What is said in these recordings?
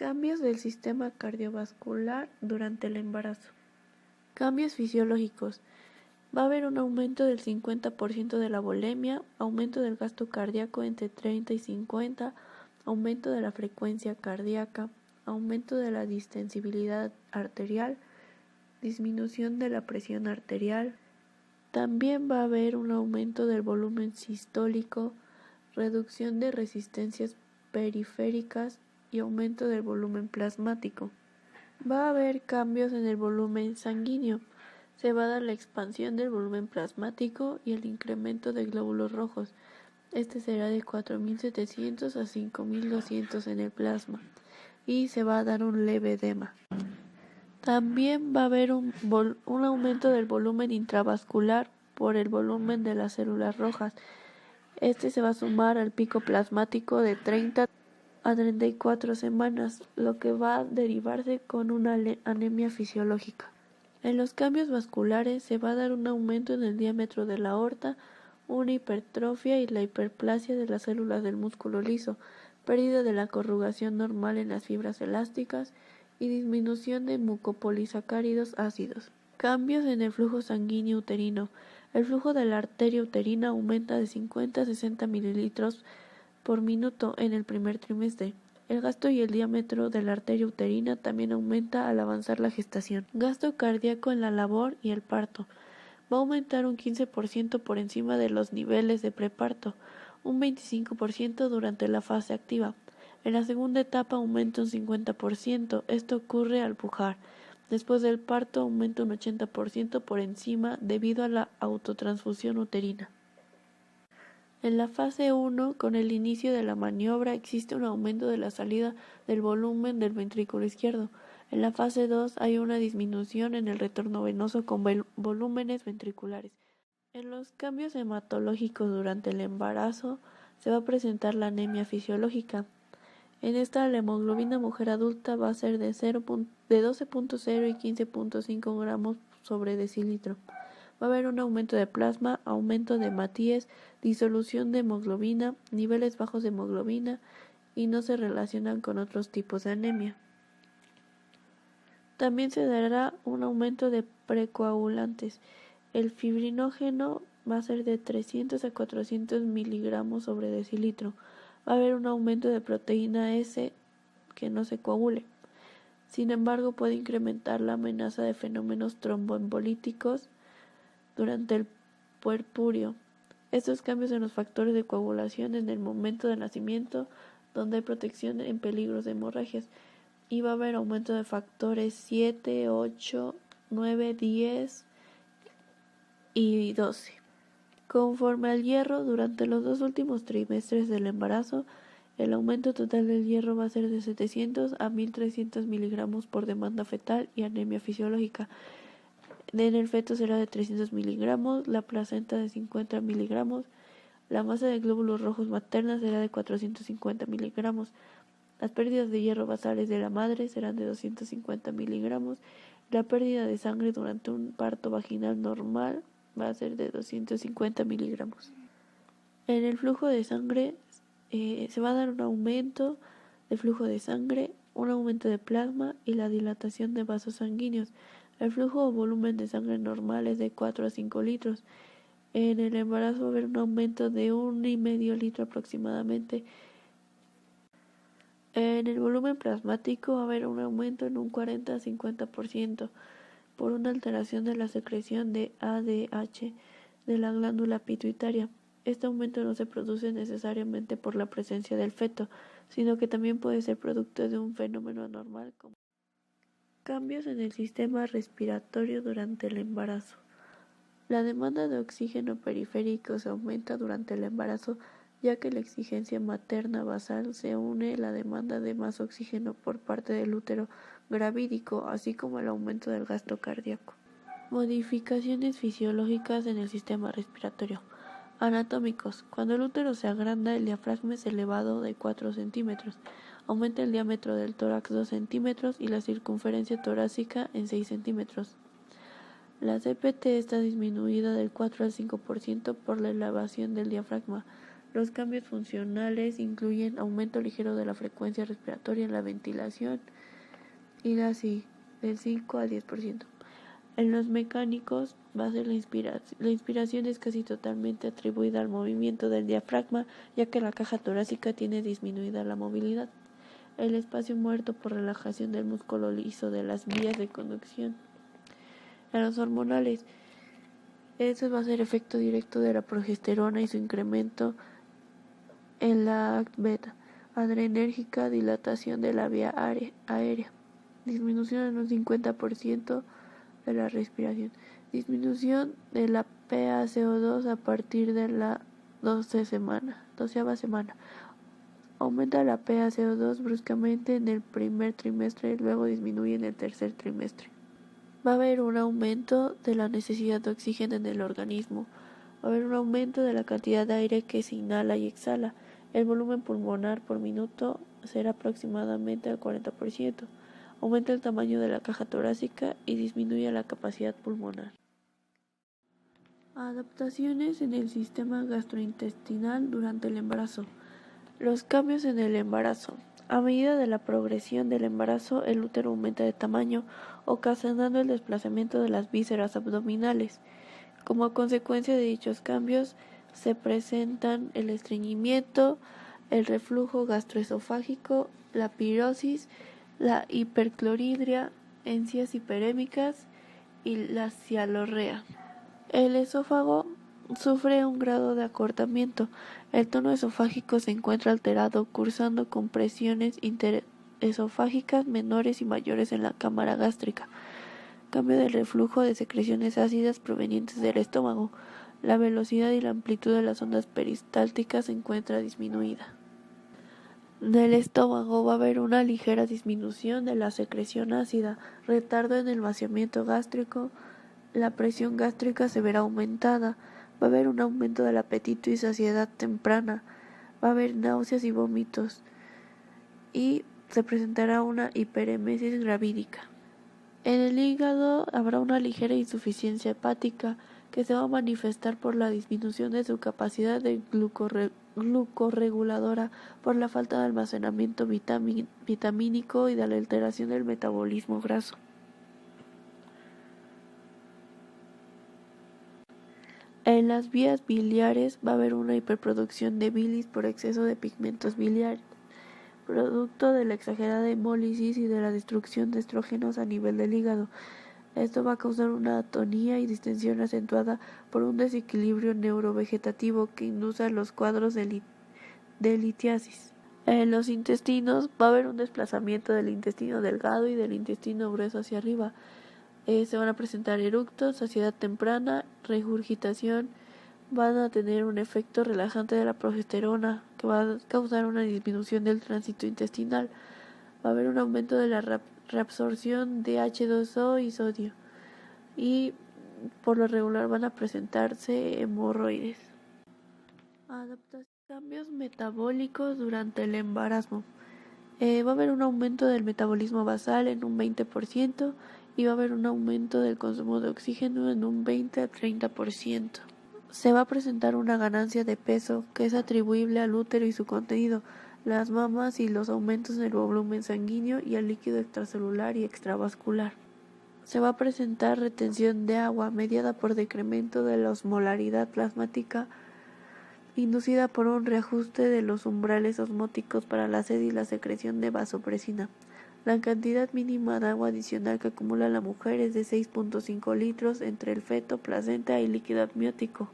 Cambios del sistema cardiovascular durante el embarazo. Cambios fisiológicos. Va a haber un aumento del 50% de la volemia, aumento del gasto cardíaco entre 30 y 50, aumento de la frecuencia cardíaca, aumento de la distensibilidad arterial, disminución de la presión arterial. También va a haber un aumento del volumen sistólico, reducción de resistencias periféricas y aumento del volumen plasmático. Va a haber cambios en el volumen sanguíneo. Se va a dar la expansión del volumen plasmático y el incremento de glóbulos rojos. Este será de 4.700 a 5.200 en el plasma y se va a dar un leve edema. También va a haber un aumento del volumen intravascular por el volumen de las células rojas. Este se va a sumar al pico plasmático de 30 a 34 semanas, lo que va a derivarse con una anemia fisiológica. En los cambios vasculares se va a dar un aumento en el diámetro de la aorta, una hipertrofia y la hiperplasia de las células del músculo liso, pérdida de la corrugación normal en las fibras elásticas y disminución de mucopolisacáridos ácidos. Cambios en el flujo sanguíneo uterino. El flujo de la arteria uterina aumenta de 50 a 60 mililitros por minuto en el primer trimestre. El gasto y el diámetro de la arteria uterina también aumenta al avanzar la gestación. Gasto cardíaco en la labor y el parto. Va a aumentar un 15% por encima de los niveles de preparto, un 25% durante la fase activa. En la segunda etapa aumenta un 50%, esto ocurre al pujar. Después del parto aumenta un 80% por encima debido a la autotransfusión uterina. En la fase 1, con el inicio de la maniobra, existe un aumento de la salida del volumen del ventrículo izquierdo. En la fase 2 hay una disminución en el retorno venoso con volúmenes ventriculares. En los cambios hematológicos durante el embarazo se va a presentar la anemia fisiológica. En esta la hemoglobina mujer adulta va a ser de 12.0 y 15.5 gramos sobre decilitro. Va a haber un aumento de plasma, aumento de hematíes, disolución de hemoglobina, niveles bajos de hemoglobina y no se relacionan con otros tipos de anemia. También se dará un aumento de precoagulantes. El fibrinógeno va a ser de 300 a 400 miligramos sobre decilitro. Va a haber un aumento de proteína S que no se coagule. Sin embargo, puede incrementar la amenaza de fenómenos tromboembolíticos durante el puerpurio. Estos cambios en los factores de coagulación en el momento del nacimiento, donde hay protección en peligros de hemorragias, y va a haber aumento de factores 7, 8, 9, 10 y 12. Conforme al hierro, durante los 2 últimos trimestres del embarazo, el aumento total del hierro va a ser de 700 a 1.300 miligramos por demanda fetal y anemia fisiológica. En el feto será de 300 miligramos, la placenta de 50 miligramos, la masa de glóbulos rojos materna será de 450 miligramos, las pérdidas de hierro basales de la madre serán de 250 miligramos, la pérdida de sangre durante un parto vaginal normal va a ser de 250 miligramos. En el flujo de sangre se va a dar un aumento de flujo de sangre, un aumento de plasma y la dilatación de vasos sanguíneos. El flujo o volumen de sangre normal es de 4 a 5 litros. En el embarazo va a haber un aumento de 1,5 litro aproximadamente. En el volumen plasmático va a haber un aumento en un 40 a 50% por una alteración de la secreción de ADH de la glándula pituitaria. Este aumento no se produce necesariamente por la presencia del feto, sino que también puede ser producto de un fenómeno anormal como cambios en el sistema respiratorio durante el embarazo. La demanda de oxígeno periférico se aumenta durante el embarazo, ya que la exigencia materna basal se une a la demanda de más oxígeno por parte del útero gravídico, así como el aumento del gasto cardíaco. Modificaciones fisiológicas en el sistema respiratorio. Anatómicos. Cuando el útero se agranda, el diafragma es elevado de 4 centímetros. Aumenta el diámetro del tórax 2 centímetros y la circunferencia torácica en 6 centímetros. La CPT está disminuida del 4 al 5% por la elevación del diafragma. Los cambios funcionales incluyen aumento ligero de la frecuencia respiratoria en la ventilación y así del 5 al 10%. En los mecánicos va a ser la inspiración es casi totalmente atribuida al movimiento del diafragma, ya que la caja torácica tiene disminuida la movilidad. El espacio muerto por relajación del músculo liso de las vías de conducción. En los hormonales, eso va a ser efecto directo de la progesterona y su incremento en la ACT beta, adrenérgica, dilatación de la vía aérea, disminución en un 50% de la respiración, disminución de la PaCO2 a partir de la 12ª semana, aumenta la PaCO2 bruscamente en el primer trimestre y luego disminuye en el tercer trimestre. Va a haber un aumento de la necesidad de oxígeno en el organismo, va a haber un aumento de la cantidad de aire que se inhala y exhala. El volumen pulmonar por minuto será aproximadamente al 40%. Aumenta el tamaño de la caja torácica y disminuye la capacidad pulmonar. Adaptaciones en el sistema gastrointestinal durante el embarazo. Los cambios en el embarazo. A medida de la progresión del embarazo, el útero aumenta de tamaño, ocasionando el desplazamiento de las vísceras abdominales. Como consecuencia de dichos cambios, se presentan el estreñimiento, el reflujo gastroesofágico, la pirosis, la hipercloridria, encías hiperémicas y la cialorrea. El esófago sufre un grado de acortamiento. El tono esofágico se encuentra alterado, cursando con presiones interesofágicas menores y mayores en la cámara gástrica. Cambio del reflujo de secreciones ácidas provenientes del estómago. La velocidad y la amplitud de las ondas peristálticas se encuentra disminuida. Del estómago va a haber una ligera disminución de la secreción ácida, retardo en el vaciamiento gástrico, la presión gástrica se verá aumentada, va a haber un aumento del apetito y saciedad temprana, va a haber náuseas y vómitos y se presentará una hiperemesis gravídica. En el hígado habrá una ligera insuficiencia hepática que se va a manifestar por la disminución de su capacidad de glucorreguladora, por la falta de almacenamiento vitamínico y de la alteración del metabolismo graso. En las vías biliares va a haber una hiperproducción de bilis por exceso de pigmentos biliares, producto de la exagerada hemólisis y de la destrucción de estrógenos a nivel del hígado. Esto va a causar una atonía y distensión acentuada por un desequilibrio neurovegetativo que induce los cuadros de litiasis. En los intestinos va a haber un desplazamiento del intestino delgado y del intestino grueso hacia arriba. Se van a presentar eructos, saciedad temprana, regurgitación, van a tener un efecto relajante de la progesterona que va a causar una disminución del tránsito intestinal. Va a haber un aumento de la reabsorción de H2O y sodio y por lo regular van a presentarse hemorroides. Cambios metabólicos durante el embarazo. Va a haber un aumento del metabolismo basal en un 20% y va a haber un aumento del consumo de oxígeno en un 20 a 30%. Se va a presentar una ganancia de peso que es atribuible al útero y su contenido, las mamas y los aumentos en el volumen sanguíneo y al líquido extracelular y extravascular. Se va a presentar retención de agua mediada por decremento de la osmolaridad plasmática inducida por un reajuste de los umbrales osmóticos para la sed y la secreción de vasopresina. La cantidad mínima de agua adicional que acumula la mujer es de 6.5 litros entre el feto, placenta y líquido amniótico.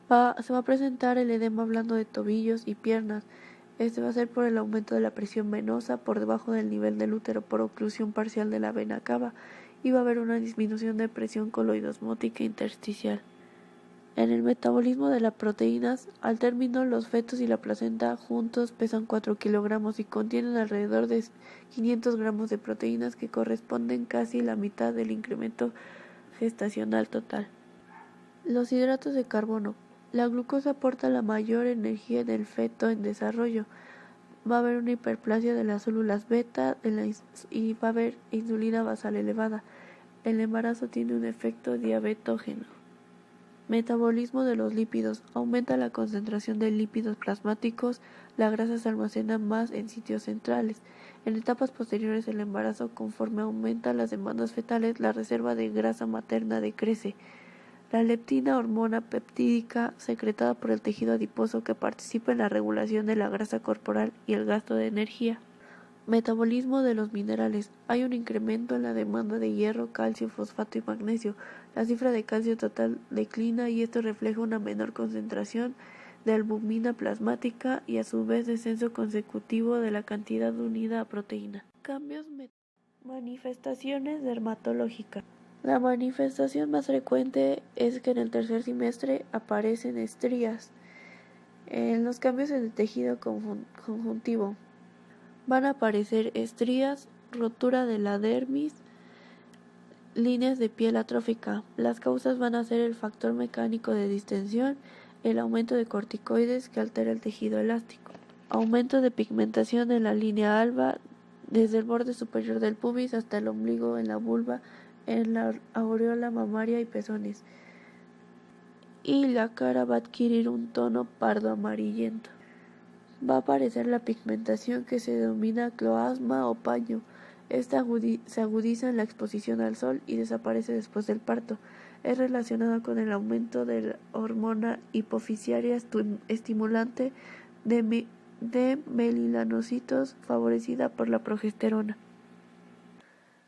Se va a presentar el edema blando de tobillos y piernas. Este va a ser por el aumento de la presión venosa por debajo del nivel del útero por oclusión parcial de la vena cava y va a haber una disminución de presión coloidosmótica intersticial. En el metabolismo de las proteínas, al término los fetos y la placenta juntos pesan 4 kilogramos y contienen alrededor de 500 gramos de proteínas que corresponden casi la mitad del incremento gestacional total. Los hidratos de carbono. La glucosa aporta la mayor energía del feto en desarrollo. Va a haber una hiperplasia de las células beta y va a haber insulina basal elevada. El embarazo tiene un efecto diabetógeno. Metabolismo de los lípidos. Aumenta la concentración de lípidos plasmáticos. La grasa se almacena más en sitios centrales. En etapas posteriores del embarazo, conforme aumentan las demandas fetales, la reserva de grasa materna decrece. La leptina, hormona peptídica secretada por el tejido adiposo que participa en la regulación de la grasa corporal y el gasto de energía. Metabolismo de los minerales. Hay un incremento en la demanda de hierro, calcio, fosfato y magnesio. La cifra de calcio total declina y esto refleja una menor concentración de albumina plasmática y a su vez descenso consecutivo de la cantidad unida a proteína. Manifestaciones dermatológicas. La manifestación más frecuente es que en el tercer trimestre aparecen estrías. En los cambios en el tejido conjuntivo van a aparecer estrías, rotura de la dermis, líneas de piel atrófica. Las causas van a ser el factor mecánico de distensión, el aumento de corticoides que altera el tejido elástico, aumento de pigmentación en la línea alba desde el borde superior del pubis hasta el ombligo, en la vulva, en la aureola mamaria y pezones. Y la cara va a adquirir un tono pardo amarillento. Va a aparecer la pigmentación que se denomina cloasma o paño. Esta se agudiza en la exposición al sol y desaparece después del parto. Es relacionada con el aumento de la hormona hipofisiaria estimulante de melanocitos favorecida por la progesterona.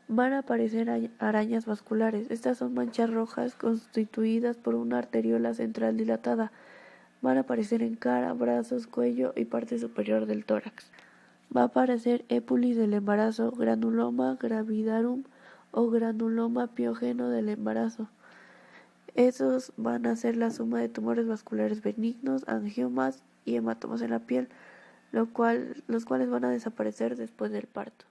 Van a aparecer arañas vasculares. Estas son manchas rojas constituidas por una arteriola central dilatada. Van a aparecer en cara, brazos, cuello y parte superior del tórax. Va a aparecer épulis del embarazo, granuloma gravidarum o granuloma piógeno del embarazo. Esos van a ser la suma de tumores vasculares benignos, angiomas y hematomas en la piel, los cuales van a desaparecer después del parto.